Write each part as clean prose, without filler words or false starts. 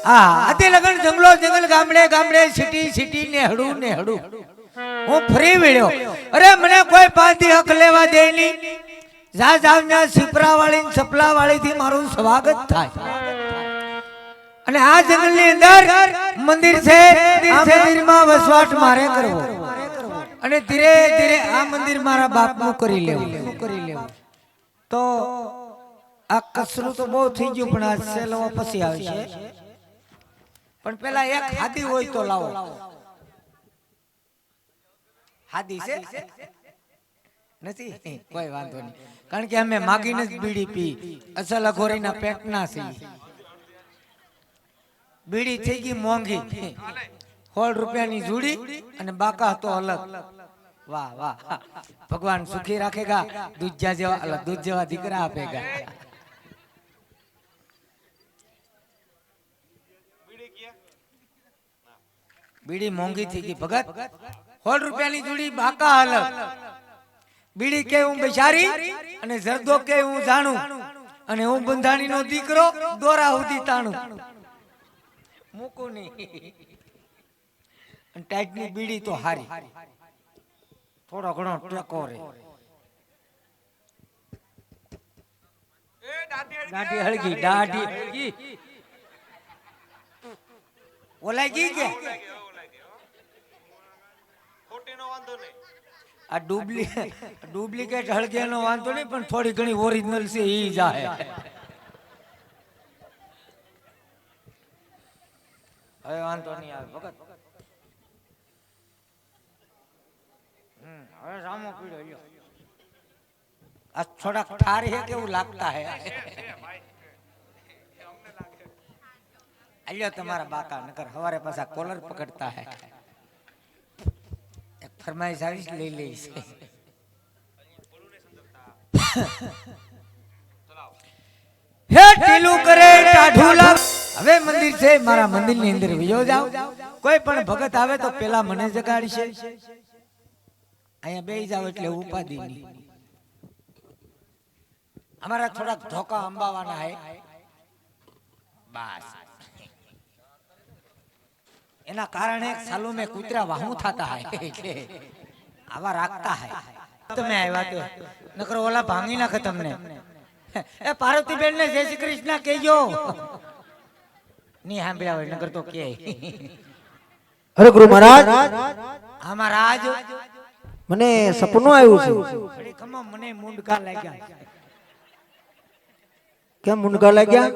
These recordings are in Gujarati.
હા આતે લગન જંગલો જંગલ ગામડે ગામડે સિટી સિટી નેહડું નેહડું હું ફરી વળ્યો. અરે મને કોઈ પાછી હક લેવા દે નહીં. જા જાવના સિપરા વાળી સપલા વાળી થી મારું સ્વાગત થાય. અને આ જંગલની અંદર મંદિર છે. આ મંદિરમાં વસવાટ મારે કરવો અને ધીરે ધીરે આ મંદિર મારા બાપનું કરી લેવું. તો આ કસરું તો બહુ થઈ ગયું પણ આ સેલો પછી આવશે. પણ પેલા એક હાદી હોય તો લાવો. હાદી છે નથી કોઈ વાંધો નહીં કારણ કે અમે માગીને જ બીડી પી. અસલ અઘોરીના પેટના છે. બીડી થઈ ગઈ મોંઘી 16 રૂપિયાની જુડી અને બાકા તો અલગ. વાહ વાહ ભગવાન સુખી રાખેગા. દૂધ જેવા દીકરા આપેગા. બીડી મોંઘી થઈ ગઈ ભગત. 16 રૂપિયાની જુડી બાકા અલગ. બીડી કે હું બેચારી અને જરદો કે હું જાણું અને હું બંધાણી નો દીકરો દોરા સુધી તાણું મૂકું નહીં. ટાઈટ ની બીડી તો હારી થોડો ઘણો ટેકો રે. દાઢી હળગી દાઢી હળગી ઓલાઈ ગઈ કે આ ડુપ્લિકેટ હળગેનો વાંધો નહીં પણ થોડી ઘણી ઓરિજિનલ છે ઈ જાહે. હવે વાંધો નહીં આવે ભગત. હવે સામો પીડો લ્યો. આ થોડા ઠાર હે કેવું લાગતા હે. અલ્યો તમારા બાકા નકર હવારે પાછા કોલર પકડતા હે. એક ફરમાઈશ આવીશ લઈ લઈશ. હે ટીલું કરે ટાઢું લાગ. હવે મંદિર છે મારા મંદિર ની અંદર વિયો જાવ. કોઈ પણ ભગત આવે તો પેલા મને જગાડશે. અહીંયા બેસી જાવ એટલે ઉપાધિ નહીં. અમારા થોડાક ધોકા અંબાવાના હે બસ. એના કારણે સાલું में કૂતરા વાહું થતા હે આવા રાખતા હે. તમે આવ્યા તો નકર ઓલા ભાંગી નાખે તમને. એ પાર્વતી બેન ને જય શ્રી કૃષ્ણ કહેજો. ની સાંભળ્યા હોય નકર તો કે. અરે ગુરુ મહારાજ હા મહારાજ મને સપનું આવ્યું છે. અરે કમો મને મુંડકા લાગ્યા. કેમ મુંડકા લાગ્યા?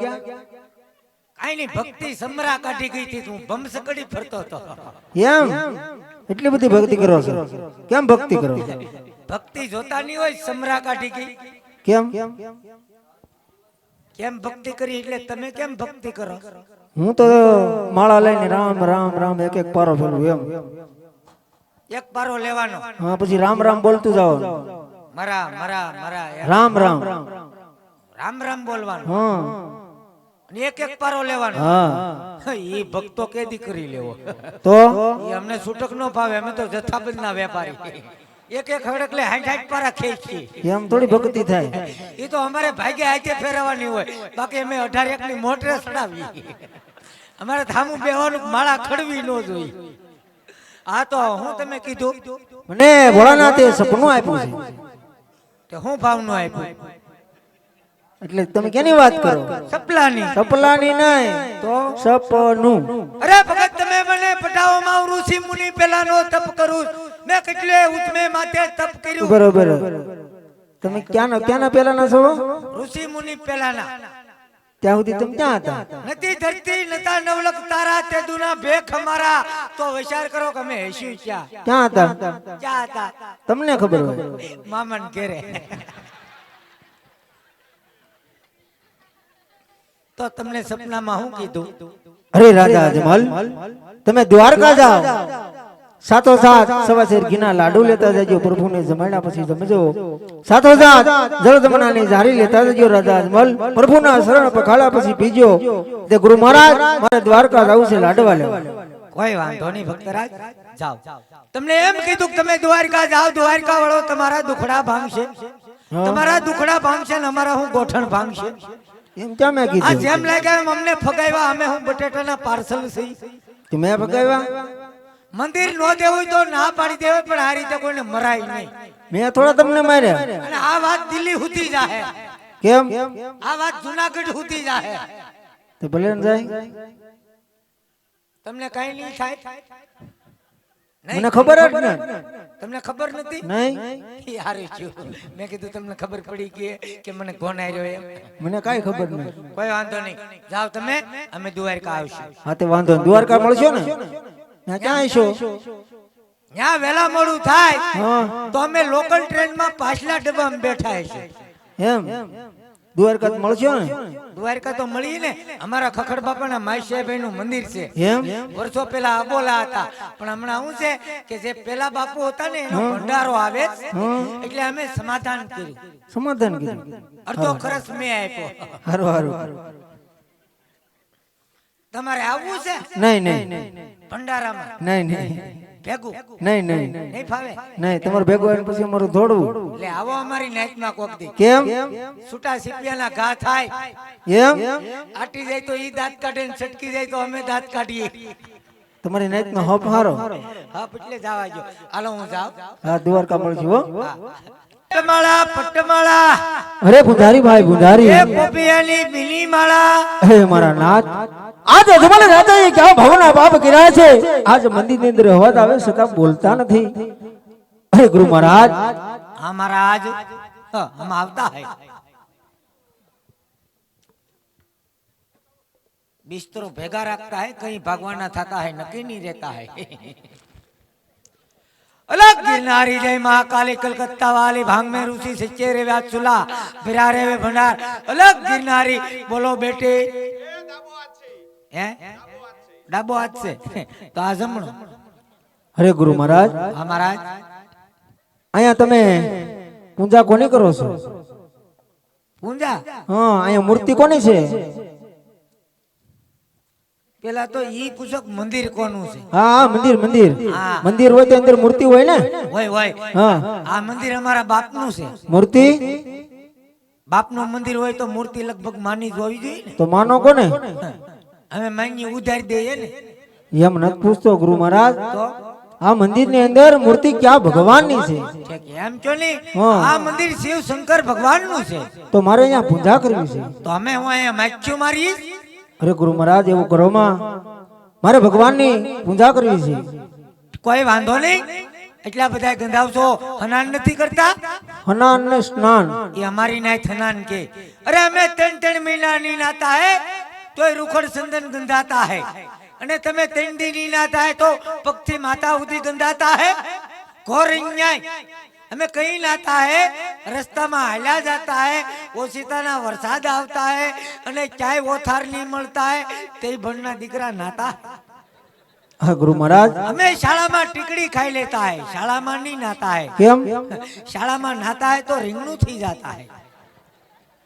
કાઈ ની ભક્તિ સમરા કાઢી ગઈ હતી. તું ભમસકડી ફરતો હતો. એમ એટલી બધી ભક્તિ કરો છો? કેમ ભક્તિ કરો? ભક્તિ જોતા નહીં હોય સમરા કાઢી ગઈ. કેમ કેમ ભક્તિ કરી એટલે તમે કેમ ભક્તિ કરો? હું તો માળા લઈને રામ રામ રામ એક એક પારો ફેરવું એમ. એક પારો લેવાનો. હા પછી રામ રામ બોલતું જાવ. મરા મરા મરા રામ રામ રામ રામ બોલવાનું. હા અને એક એક પારો લેવાનો. હા ઈ ભક્તો કેદી કરી લેવો તો ઈ અમને છૂટક નો ભાવે. અમે તો જથ્થાબંધ ના વેપારી. એક એક હડકલે 60 પારા ખેંચી. એમ થોડી ભક્તિ થાય. ઈ તો અમારે ભાગે હાથે ફેરવવાની હોય. બાકી અમે 18 એક ની મોટરે સડાવી. અમારે થામું બેવાનું માળા ખડવી નો જોઈ. આ તો હું તમે કીધું મને ભોળાનાથે સપનું આપ્યું છે. કે હું ભાવ નું આપ્યું એટલે તમે કેની વાત કરો? સપલાની. સપલાની નહીં તો સપનું. અરે ભગત તમે મને પટાવો માં ઋષિ મુનિ પેલા નો તપ કરું. મેં કેટલે ઉત્મે માથે તપ કર્યું. બરોબર. તમે ક્યાંના પેલાના છો? ઋષિ મુનિ પેલાના. ત્યાં સુધી તમે ક્યાં હતા? નથી ધરતી નતા નવલક તારા તે દુના ભેખ અમારા. તો વિચાર કરો કે અમે હેસ્યું ક્યાં હતા? ક્યાં હતા તમને ખબર હોય? મામન ઘરે. તો તમને સપનામાં હું કીધું? અરે રાજા અજમલ તમે દ્વારકા જાઓ. સાથોસાથ સવાશેર ઘીના લાડુ લેતા જજો. પ્રભુને જમાડ્યા પછી જમજો. સાથોસાથ જળ જમનાની જારી લેતા જજો. રાજા અજમલ પ્રભુના શરણ પખાળ્યા પછી પીજો. તે ગુરુ મહારાજ મારે દ્વારકા જવું છે લાડવા લેવા. કોઈ વાંધો નહીં ભક્તરાજ જાઓ. તમને એમ કીધું કે તમે દ્વારકા જાઓ. દ્વારકા વાળો તમારા દુખડા ભાંગશે. તમારા દુખડા ભાંગશે ને અમારા હું ગોઠણ ભાંગશે. એમ ક્યાં મેં આ કીધું જેમ લાગ્યા એમ અમને ફગાવ્યા. અમે હું બટેટાના પાર્સલ છે. કે મેં ભગાવ્યા? મંદિર નો દેવું તો ના પાડી દેવે, પણ આ રીતે કોઈને મરાય નહીં. મેં થોડા તમને માર્યા. અને આ વાત દિલ્હી સુધી જાહે, કેમ? આ વાત જુનાગઢ સુધી જાહે. તો ભલે ને જાય, તમને કઈ નહીં થાય? મને ખબર જ ને. તમને ખબર નથી? નહીં, યાર મેં કીધું તમને ખબર પડી કે મને કોણ આવ્યો એમ. મને કાઈ ખબર નહીં. કોઈ વાંધો નહીં, જાઓ તમે, અમે દ્વારકા આવશું. હા તે વાંધો નહીં. દ્વારકા મળશો ને? ત્યાં ક્યાં આવીશો? ત્યાં વેલા મોડું થાય હા તો અમે લોકલ ટ્રેનમાં પાછલા ડબ્બામાં બેઠા છે. એમ દ્વારકા મળશો ને? દ્વારકા તો મળી ને. અમારા ખખડ બાપાના માઈસાહેબ નું મંદિર છે. એમ વર્ષો પેલા અબોલા હતા, પણ હમણાં શું છે કે જે પેલા બાપુ હતા ને એનો ભંડારો આવે છે. એટલે અમે સમાધાન કર્યું. સમાધાન કીધું. અડધો ખર્ચ મેં આપ્યો. હારું હારું. તમારે આવવું છે નહીં નહીં ભંડારામાં? નહીં નહીં ભેગું નહીં નહીં નહીં ફાવે? નહીં. તમારે ભેગું આવીને પછી અમારું દોડવું. એટલે આવો અમારી નાઈટમાં કોક દી. કેમ? છૂટા સિપિયાના ઘા થાય. એમ આટી જાય તો ઈ દાંત કાઢે ને છટકી જાય તો અમે દાંત કાઢીએ. તમારી નાઈટ નો હપ હારો. હા એટલે જવા જો. હાલો હું જાઉં. હા દ્વારકા મળશું હો. પટ્ટમાળા પટ્ટમાળા, અરે ભુંધારી ભાઈ ભુંધારી. એ પોપિયાની બીની માળા. હે મારા નાથ, આજે તમારે રાજાએ ક્યાં ભવના પાપ કર્યા છે. આજ મંદિર ની અંદર અવાજ આવે છતાં બોલતા નથી. અરે ગુરુ મહારાજ, હા મહારાજ, હમ આવતા હૈ. बिस्तरों भेगा रखता है, कहीं भगवाना थता है, नकी नहीं रहता है. अलग गिरनारी जय महाकाली कलकत्ता वाली भांग में रूसी सच्चे रे व्यास चुला बिरारे वे भंडार. अलग गिरनारी बोलो बेटे. डाबो हाथ से तो आ जमणो. અરે ગુરુ મહારાજ, હા મહારાજ. અહીંયા તમે પૂજા કોની કરો છો? પૂંજા? હા, અહીંયા મૂર્તિ કોની છે? પેલા તો ઈ પૂછો મંદિર કોનું છે. હા હા, મંદિર મંદિર. હા. મંદિર હોય તો અંદર મૂર્તિ હોય ને? હોય હોય. હા, આ મંદિર અમારા બાપનું છે. મૂર્તિ બાપનું મંદિર હોય તો મૂર્તિ લગભગ માની જ હોવી જોઈએ ને. તો માનો કોને? અમે માની ઉધારી દઈએ ને. એમ નથી પૂછતો ગુરુ મહારાજ. તો આ મંદિર ની અંદર મૂર્તિ ક્યાં ભગવાનની છે? ઠીક, એમ છો નહીં. હા. આ મંદિર શિવ શંકર ભગવાનનું છે. તો મારે અહીંયા પૂજા કરવી છે. તો અમે હું અહીંયા માખ્યું મારી. અરે ગુરુ મહારાજ, એવું કરો માં, મારે ભગવાનની પૂજા કરવી છે. કોઈ વાંધો નહીં. એટલા બધા ગંધાવશો હનાન નથી કરતા. હનાન ને સ્નાન એ અમારી નાય હનાન કે. અરે અમે 3 મહિનાની નાતા હે તોય રૂખડ સંદન ગંધાતા હે. અને તમે 3 દીની નાતા હે તો પગથી માથા સુધી ગંધાતા હે. ઘોર અન્યાય. અમે કઈ નાતા હે, રસ્તામાં હાલ્યા જાતા હે, ઓશિતાના વરસાદ આવતા હે અને ચાય ઓથાર નહીં મળતા હે, તે ભણના દીકરા નાતા. હા ગુરુ મહારાજ, અમે શાળામાં ટીકડી ખાઈ લેતા હે, શાળામાં નહીં નાતા હે. કેમ? શાળામાં નાતા હે તો રીંગણું થઈ જાતા હે.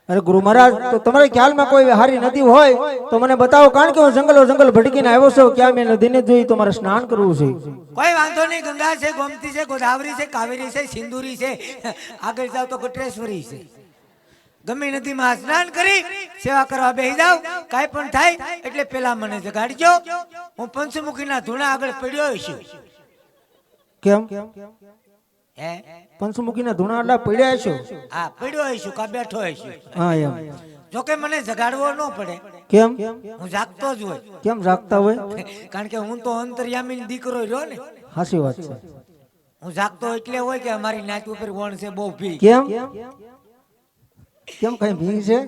અરે ગુરુ મહારાજ, તો તમારે ખ્યાલમાં કોઈ હારી નદી હોય તો મને બતાવો, કારણ કે હું જંગલ ભટકીને આવ્યો છું. ક્યાં મેં નદીને જોઈ તો મારે સ્નાન કરવું છે. કોઈ વાંધો નહીં. ગંગા છે, ગોમતી છે, ગોદાવરી છે, કાવેરી છે, સિંદુરી છે, આગળ જાવ તો ગટરેશ્વરી છે. ગમે નદીમાં સ્નાન કરી સેવા કરવા બેસી જાવ. કાંઈ પણ થાય એટલે પેલા મને જગાડજો. હું પંચમુખીના ધૂણા આગળ પડ્યો છું. કેમ? હે, પંચમુખીના ધૂણા આટલા પડ્યા છો? હા પડ્યો છું કા બેઠો છું. હા એમ. જોકે મને જગાડવો ન પડે, કેમ? હું જાગતો જ હોય. કેમ જાગતા હોય? કારણ કે હું તો અંતર્યામી દીકરો રહ્યો ને. હાચી વાત છે. હું જાગતો એટલે હોય કે અમારી નાચ ઉપર વણ છે બહુ ભી. કેમ? કેમ કઈ ભીંગ છે?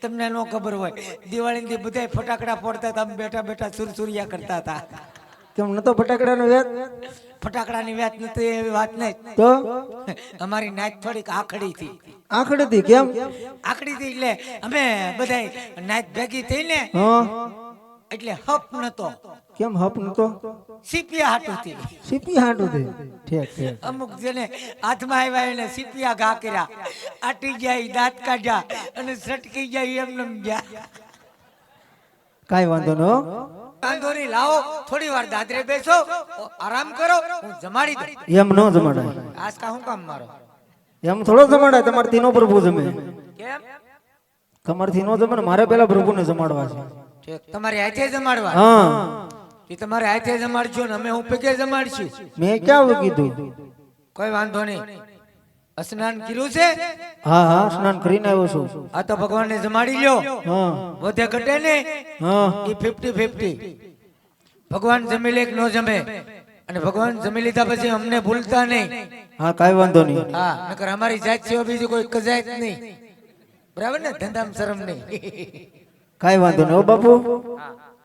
તમને નો ખબર હોય, દિવાળી થી બધા ફટાકડા ફોડતા હતા, અમે બેઠા બેઠા સુરસુરિયા કરતા હતા. કેમ નતો ફટાકડાનો વેત? ફટાકડાની વાત નથી એવી વાત નહીં. તો અમારી નાચ થોડીક આખડી થી. આખડી હતી? કેમ? આખડી થી એટલે અમે બધા નાચ ભેગી થઈને હા, એટલે હપ નતો. કેમ હપ નતો? સીપિયા હાટું થી. સીપી હાટું હતી. ઠીક ઠીક. અમુક જેને હાથમાં આવ્યા એને સીપિયા ઘા કર્યા, આટી જાય, દાંત કાઢ્યા અને સટકી જાય એમને ગયા. કાઈ વાંધો ન. વાંધો નહીં, લાવો થોડી વાર દાદરે બેસો, આરામ કરો, હું જમાડી દઉં. એમ ન જમાડાય. આજ કા હું કામ મારો? એમ થોડો જમાડાય. તમારે તીનો પ્રભુ જમે. કેમ? તમારથી નો જમે ને મારે પેલા પ્રભુને જમાડવા છે. ઠીક, તમારે હાથે જમાડવા? હા, એ તમારે હાથે જમાડજો ને અમે હું પગે જમાડશું. મેં ક્યાં કીધું? કોઈ વાંધો નહીં. સ્નાન કર્યું છે? હા હા, સ્નાન કરીને આવ્યો છું. આ તો ભગવાનને જમાડી લ્યો. હા વધે ઘટે ને હા, એ 50-50. ભગવાન જમી લે કે ન જમે, અને ભગવાન જમી લીધા પછી અમને ભૂલતા નહીં. હા કાંઈ વાંધો નહીં. હા, નકર અમારી જાત સિવાય બીજું કોઈ કજાય જ નહીં. બરાબર ને? ધંધામાં શરમ નહીં. કાંઈ વાંધો નહીં. ઓ બાપુ, હા.